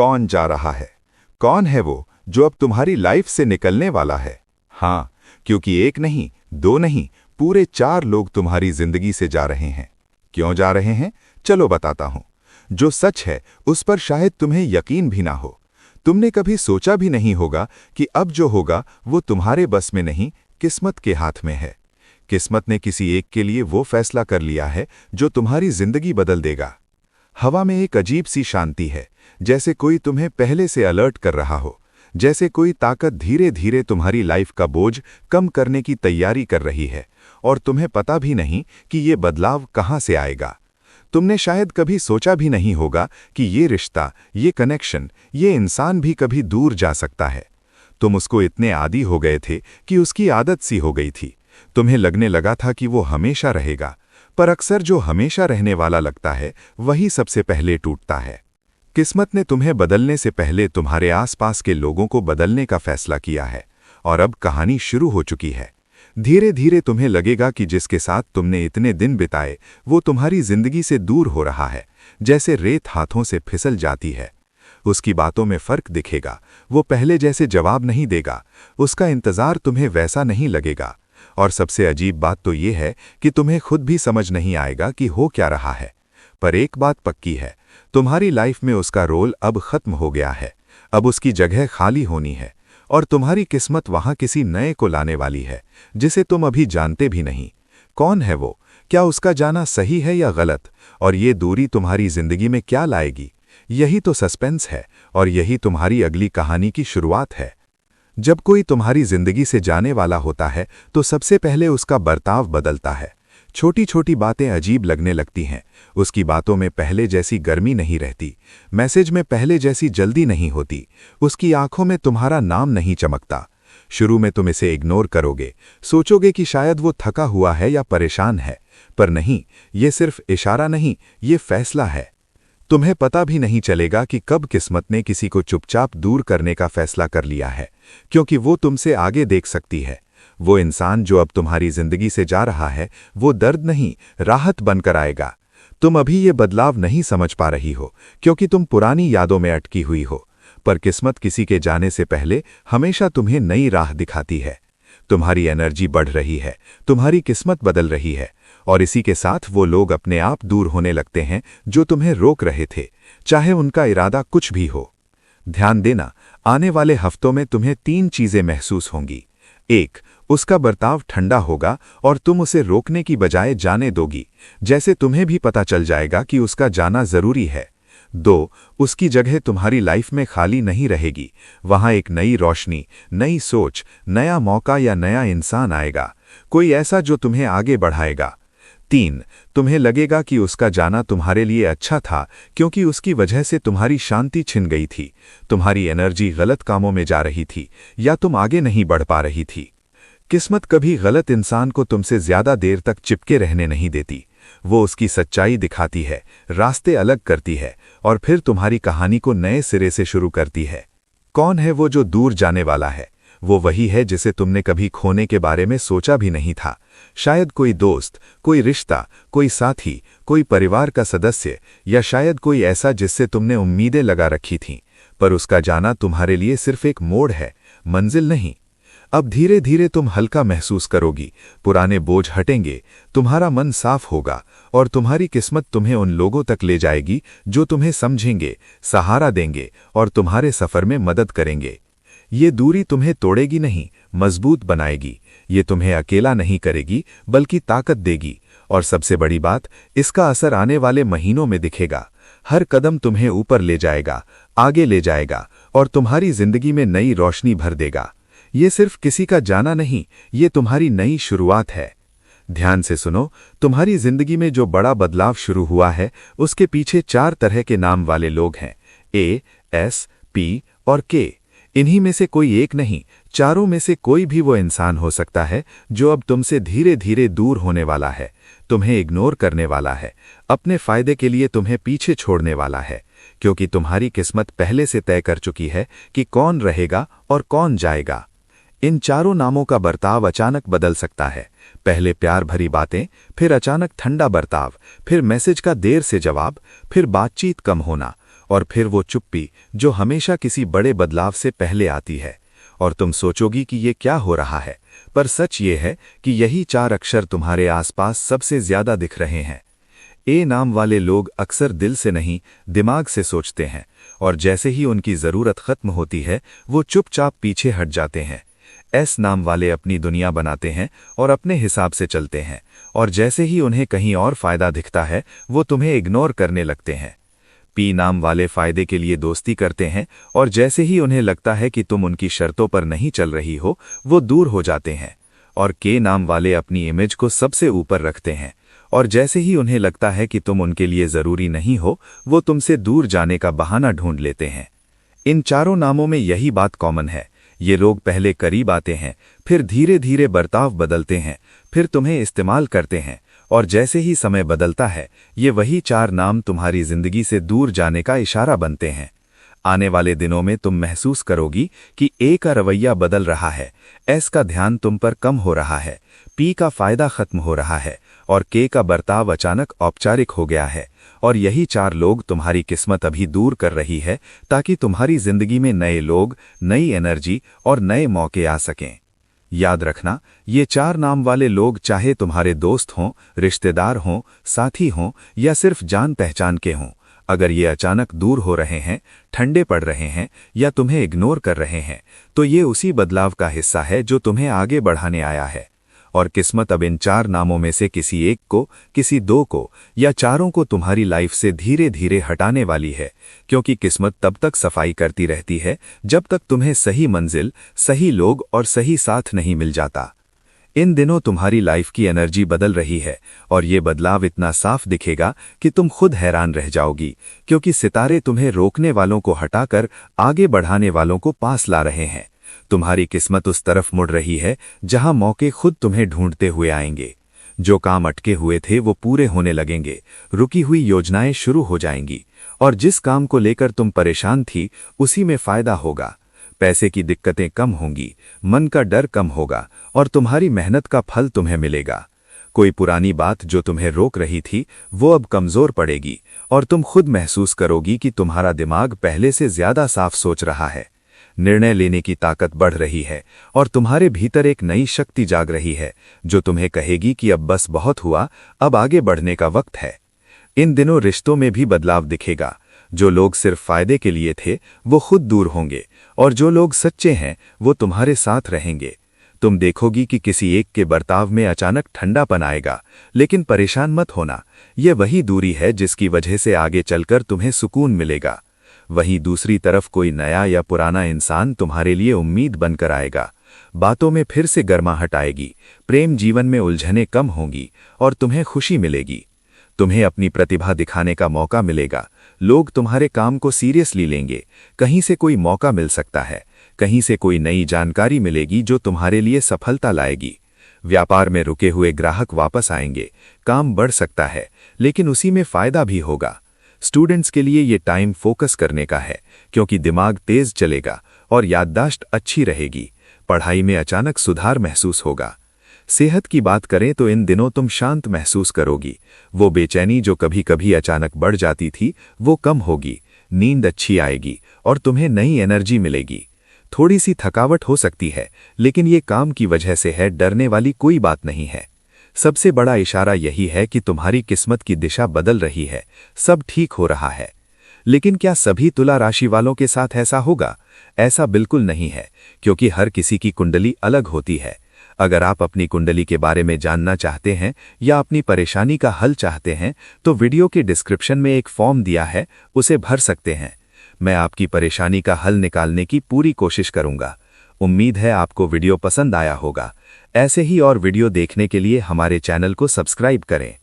कौन जा रहा है? कौन है वो जो अब तुम्हारी लाइफ से निकलने वाला है? हाँ, क्योंकि एक नहीं, दो नहीं, पूरे 4 लोग तुम्हारी जिंदगी से जा रहे हैं। क्यों जा रहे हैं? चलो बताता हूं। जो सच है उस पर शायद तुम्हें यकीन भी ना हो। तुमने कभी सोचा भी नहीं होगा कि अब जो होगा वो तुम्हारे बस में नहीं, किस्मत के हाथ में है। किस्मत ने किसी एक के लिए वो फैसला कर लिया है जो तुम्हारी जिंदगी बदल देगा। हवा में एक अजीब सी शांति है, जैसे कोई तुम्हें पहले से अलर्ट कर रहा हो, जैसे कोई ताकत धीरे धीरे तुम्हारी लाइफ का बोझ कम करने की तैयारी कर रही है, और तुम्हें पता भी नहीं कि ये बदलाव कहाँ से आएगा। तुमने शायद कभी सोचा भी नहीं होगा कि ये रिश्ता, ये कनेक्शन, ये इंसान भी कभी दूर जा सकता है। तुम उसको इतने आदी हो गए थे कि उसकी आदत सी हो गई थी। तुम्हें लगने लगा था कि वो हमेशा रहेगा, पर अक्सर जो हमेशा रहने वाला लगता है वही सबसे पहले टूटता है। किस्मत ने तुम्हें बदलने से पहले तुम्हारे आसपास के लोगों को बदलने का फैसला किया है, और अब कहानी शुरू हो चुकी है। धीरे धीरे तुम्हें लगेगा कि जिसके साथ तुमने इतने दिन बिताए वो तुम्हारी जिंदगी से दूर हो रहा है, जैसे रेत हाथों से फिसल जाती है। उसकी बातों में फर्क दिखेगा, वो पहले जैसे जवाब नहीं देगा, उसका इंतजार तुम्हें वैसा नहीं लगेगा। और सबसे अजीब बात तो ये है कि तुम्हें खुद भी समझ नहीं आएगा कि हो क्या रहा है। पर एक बात पक्की है, तुम्हारी लाइफ में उसका रोल अब खत्म हो गया है। अब उसकी जगह खाली होनी है, और तुम्हारी किस्मत वहां किसी नए को लाने वाली है, जिसे तुम अभी जानते भी नहीं। कौन है वो? क्या उसका जाना सही है या गलत? और ये दूरी तुम्हारी जिंदगी में क्या लाएगी? यही तो सस्पेंस है, और यही तुम्हारी अगली कहानी की शुरुआत है। जब कोई तुम्हारी जिंदगी से जाने वाला होता है तो सबसे पहले उसका बर्ताव बदलता है। छोटी छोटी बातें अजीब लगने लगती हैं। उसकी बातों में पहले जैसी गर्मी नहीं रहती, मैसेज में पहले जैसी जल्दी नहीं होती, उसकी आंखों में तुम्हारा नाम नहीं चमकता। शुरू में तुम इसे इग्नोर करोगे, सोचोगे कि शायद वो थका हुआ है या परेशान है, पर नहीं, ये सिर्फ इशारा नहीं, ये फैसला है। तुम्हें पता भी नहीं चलेगा कि कब किस्मत ने किसी को चुपचाप दूर करने का फैसला कर लिया है, क्योंकि वो तुमसे आगे देख सकती है। वो इंसान जो अब तुम्हारी जिंदगी से जा रहा है, वो दर्द नहीं, राहत बनकर आएगा। तुम अभी ये बदलाव नहीं समझ पा रही हो, क्योंकि तुम पुरानी यादों में अटकी हुई हो, पर किस्मत किसी के जाने से पहले हमेशा तुम्हें नई राह दिखाती है। तुम्हारी एनर्जी बढ़ रही है, तुम्हारी किस्मत बदल रही है, और इसी के साथ वो लोग अपने आप दूर होने लगते हैं जो तुम्हें रोक रहे थे, चाहे उनका इरादा कुछ भी हो। ध्यान देना, आने वाले हफ्तों में तुम्हें 3 चीजें महसूस होंगी। 1, उसका बर्ताव ठंडा होगा और तुम उसे रोकने की बजाय जाने दोगी, जैसे तुम्हें भी पता चल जाएगा कि उसका जाना जरूरी है। 2, उसकी जगह तुम्हारी लाइफ में खाली नहीं रहेगी, वहां एक नई रोशनी, नई सोच, नया मौका या नया इंसान आएगा, कोई ऐसा जो तुम्हें आगे बढ़ाएगा। 3, तुम्हें लगेगा कि उसका जाना तुम्हारे लिए अच्छा था, क्योंकि उसकी वजह से तुम्हारी शांति छिन गई थी, तुम्हारी एनर्जी गलत कामों में जा रही थी, या तुम आगे नहीं बढ़ पा रही थी। किस्मत कभी गलत इंसान को तुमसे ज्यादा देर तक चिपके रहने नहीं देती। वो उसकी सच्चाई दिखाती है, रास्ते अलग करती है, और फिर तुम्हारी कहानी को नए सिरे से शुरू करती है। कौन है वो जो दूर जाने वाला है? वो वही है जिसे तुमने कभी खोने के बारे में सोचा भी नहीं था। शायद कोई दोस्त, कोई रिश्ता, कोई साथी, कोई परिवार का सदस्य, या शायद कोई ऐसा जिससे तुमने उम्मीदें लगा रखी थीं, पर उसका जाना तुम्हारे लिए सिर्फ एक मोड़ है, मंजिल नहीं। अब धीरे धीरे तुम हल्का महसूस करोगी, पुराने बोझ हटेंगे, तुम्हारा मन साफ होगा, और तुम्हारी किस्मत तुम्हें उन लोगों तक ले जाएगी जो तुम्हें समझेंगे, सहारा देंगे, और तुम्हारे सफर में मदद करेंगे। ये दूरी तुम्हें तोड़ेगी नहीं, मजबूत बनाएगी। ये तुम्हें अकेला नहीं करेगी, बल्कि ताकत देगी। और सबसे बड़ी बात, इसका असर आने वाले महीनों में दिखेगा। हर कदम तुम्हें ऊपर ले जाएगा, आगे ले जाएगा, और तुम्हारी जिंदगी में नई रोशनी भर देगा। ये सिर्फ किसी का जाना नहीं, ये तुम्हारी नई शुरुआत है। ध्यान से सुनो, तुम्हारी जिंदगी में जो बड़ा बदलाव शुरू हुआ है, उसके पीछे 4 तरह के नाम वाले लोग हैं, A, S, P और K। इन्हीं में से कोई एक नहीं, चारों में से कोई भी वो इंसान हो सकता है जो अब तुमसे धीरे धीरे दूर होने वाला है, तुम्हें इग्नोर करने वाला है, अपने फायदे के लिए तुम्हें पीछे छोड़ने वाला है, क्योंकि तुम्हारी किस्मत पहले से तय कर चुकी है कि कौन रहेगा और कौन जाएगा। इन चारों नामों का बर्ताव अचानक बदल सकता है। पहले प्यार भरी बातें, फिर अचानक ठंडा बर्ताव, फिर मैसेज का देर से जवाब, फिर बातचीत कम होना, और फिर वो चुप्पी जो हमेशा किसी बड़े बदलाव से पहले आती है, और तुम सोचोगी कि ये क्या हो रहा है, पर सच ये है कि यही 4 अक्षर तुम्हारे आसपास सबसे ज्यादा दिख रहे हैं। ए नाम वाले लोग अक्सर दिल से नहीं, दिमाग से सोचते हैं, और जैसे ही उनकी जरूरत खत्म होती है वो चुपचाप पीछे हट जाते हैं। एस नाम वाले अपनी दुनिया बनाते हैं और अपने हिसाब से चलते हैं, और जैसे ही उन्हें कहीं और फायदा दिखता है वो तुम्हें इग्नोर करने लगते हैं। पी नाम वाले फायदे के लिए दोस्ती करते हैं, और जैसे ही उन्हें लगता है कि तुम उनकी शर्तों पर नहीं चल रही हो वो दूर हो जाते हैं। और के नाम वाले अपनी इमेज को सबसे ऊपर रखते हैं, और जैसे ही उन्हें लगता है कि तुम उनके लिए जरूरी नहीं हो वो तुमसे दूर जाने का बहाना ढूंढ लेते हैं। इन चारों नामों में यही बात कॉमन है, ये लोग पहले करीब आते हैं, फिर धीरे धीरे बर्ताव बदलते हैं, फिर तुम्हें इस्तेमाल करते हैं, और जैसे ही समय बदलता है ये वही 4 नाम तुम्हारी जिंदगी से दूर जाने का इशारा बनते हैं। आने वाले दिनों में तुम महसूस करोगी कि ए का रवैया बदल रहा है, एस का ध्यान तुम पर कम हो रहा है, पी का फायदा खत्म हो रहा है, और के का बर्ताव अचानक औपचारिक हो गया है। और यही 4 लोग तुम्हारी किस्मत अभी दूर कर रही है ताकि तुम्हारी जिंदगी में नए लोग, नई एनर्जी और नए मौके आ सकें। याद रखना, ये 4 नाम वाले लोग चाहे तुम्हारे दोस्त हों, रिश्तेदार हों, साथी हों या सिर्फ जान पहचान के हों, अगर ये अचानक दूर हो रहे हैं, ठंडे पड़ रहे हैं या तुम्हें इग्नोर कर रहे हैं, तो ये उसी बदलाव का हिस्सा है जो तुम्हें आगे बढ़ाने आया है। और किस्मत अब इन 4 नामों में से किसी एक को, किसी 2 को या चारों को तुम्हारी लाइफ से धीरे धीरे हटाने वाली है, क्योंकि किस्मत तब तक सफाई करती रहती है जब तक तुम्हें सही मंजिल, सही लोग और सही साथ नहीं मिल जाता। इन दिनों तुम्हारी लाइफ की एनर्जी बदल रही है, और ये बदलाव इतना साफ दिखेगा कि तुम खुद हैरान रह जाओगी, क्योंकि सितारे तुम्हें रोकने वालों को हटाकर आगे बढ़ाने वालों को पास ला रहे हैं। तुम्हारी किस्मत उस तरफ मुड़ रही है जहां मौके खुद तुम्हें ढूंढते हुए आएंगे। जो काम अटके हुए थे वो पूरे होने लगेंगे, रुकी हुई योजनाएं शुरू हो जाएंगी, और जिस काम को लेकर तुम परेशान थी उसी में फायदा होगा। पैसे की दिक्कतें कम होंगी, मन का डर कम होगा, और तुम्हारी मेहनत का फल तुम्हें मिलेगा। कोई पुरानी बात जो तुम्हें रोक रही थी वो अब कमजोर पड़ेगी, और तुम खुद महसूस करोगी कि तुम्हारा दिमाग पहले से ज्यादा साफ सोच रहा है। निर्णय लेने की ताकत बढ़ रही है, और तुम्हारे भीतर एक नई शक्ति जाग रही है जो तुम्हें कहेगी कि अब बस बहुत हुआ, अब आगे बढ़ने का वक्त है। इन दिनों रिश्तों में भी बदलाव दिखेगा। जो लोग सिर्फ फायदे के लिए थे वो खुद दूर होंगे, और जो लोग सच्चे हैं वो तुम्हारे साथ रहेंगे। तुम देखोगी कि किसी एक के बर्ताव में अचानक ठंडापन आएगा, लेकिन परेशान मत होना, ये वही दूरी है जिसकी वजह से आगे चलकर तुम्हें सुकून मिलेगा। वहीं दूसरी तरफ कोई नया या पुराना इंसान तुम्हारे लिए उम्मीद बनकर आएगा। बातों में फिर से गर्माहट आएगी, प्रेम जीवन में उलझनें कम होंगी, और तुम्हें खुशी मिलेगी। तुम्हें अपनी प्रतिभा दिखाने का मौका मिलेगा, लोग तुम्हारे काम को सीरियसली लेंगे, कहीं से कोई मौका मिल सकता है, कहीं से कोई नई जानकारी मिलेगी जो तुम्हारे लिए सफलता लाएगी। व्यापार में रुके हुए ग्राहक वापस आएंगे, काम बढ़ सकता है, लेकिन उसी में फायदा भी होगा। स्टूडेंट्स के लिए ये टाइम फोकस करने का है, क्योंकि दिमाग तेज चलेगा और याददाश्त अच्छी रहेगी। पढ़ाई में अचानक सुधार महसूस होगा। सेहत की बात करें तो इन दिनों तुम शांत महसूस करोगी। वो बेचैनी जो कभी कभी अचानक बढ़ जाती थी वो कम होगी, नींद अच्छी आएगी और तुम्हें नई एनर्जी मिलेगी। थोड़ी सी थकावट हो सकती है, लेकिन ये काम की वजह से है, डरने वाली कोई बात नहीं है। सबसे बड़ा इशारा यही है कि तुम्हारी किस्मत की दिशा बदल रही है, सब ठीक हो रहा है। लेकिन क्या सभी तुला राशि वालों के साथ ऐसा होगा? ऐसा बिल्कुल नहीं है, क्योंकि हर किसी की कुंडली अलग होती है। अगर आप अपनी कुंडली के बारे में जानना चाहते हैं या अपनी परेशानी का हल चाहते हैं तो वीडियो के डिस्क्रिप्शन में एक फॉर्म दिया है, उसे भर सकते हैं। मैं आपकी परेशानी का हल निकालने की पूरी कोशिश करूंगा। उम्मीद है आपको वीडियो पसंद आया होगा। ऐसे ही और वीडियो देखने के लिए हमारे चैनल को सब्सक्राइब करें।